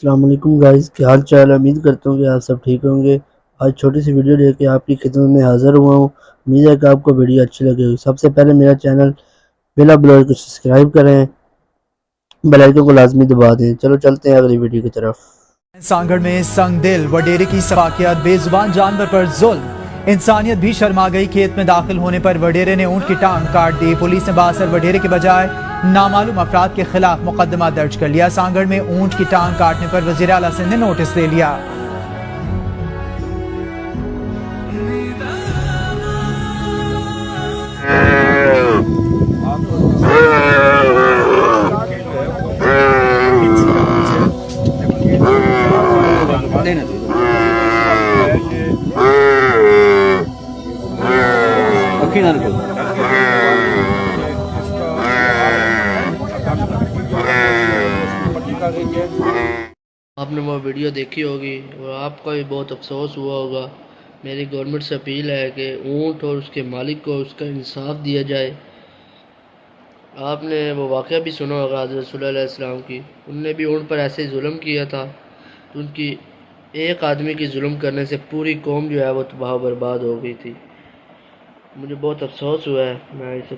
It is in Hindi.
अस्सलाम वालेकुम गाइस, क्या हाल चाल है। उम्मीद करता हूँ कि आप सब ठीक होंगे। आज छोटी सी वीडियो लेके आपकी खिदमत में हाज़िर हुआ हूँ। उम्मीद है कि आपको वीडियो अच्छी लगेगी। सबसे पहले मेरा चैनल बिला ब्लॉगर को सब्सक्राइब करें, बेल आइकन को लाजमी दबा दें। चलो चलते हैं अगली वीडियो की तरफ। सांगड़ में संग दिल वडेरे की सफाकियत, बेजुबान जानवर पर जुल्म, इंसानियत भी शर्मा गई। खेत में दाखिल होने पर वडेरे ने ऊंट की टांग काट दी। पुलिस ने बासर वडेरे के बजाय नामालूम अफराद के खिलाफ मुकदमा दर्ज कर लिया। सांगड़ में ऊंट की टांग काटने पर वजीर आला सिंध ने नोटिस दे लिया। आपने वो वीडियो देखी होगी और आपका भी बहुत अफसोस हुआ होगा। मेरी गवर्नमेंट से अपील है कि ऊँट और उसके मालिक को उसका इंसाफ दिया जाए। आपने वो वाक़या भी सुना होगा हज़रत सल्लल्लाहु अलैहि वसल्लम की, उनने भी ऊँट पर ऐसे जुल्म किया था। तो उनकी एक आदमी की जुल्म करने से पूरी कौम जो है वो तबाह बर्बाद हो गई थी। मुझे बहुत अफसोस हुआ है। मैं इसे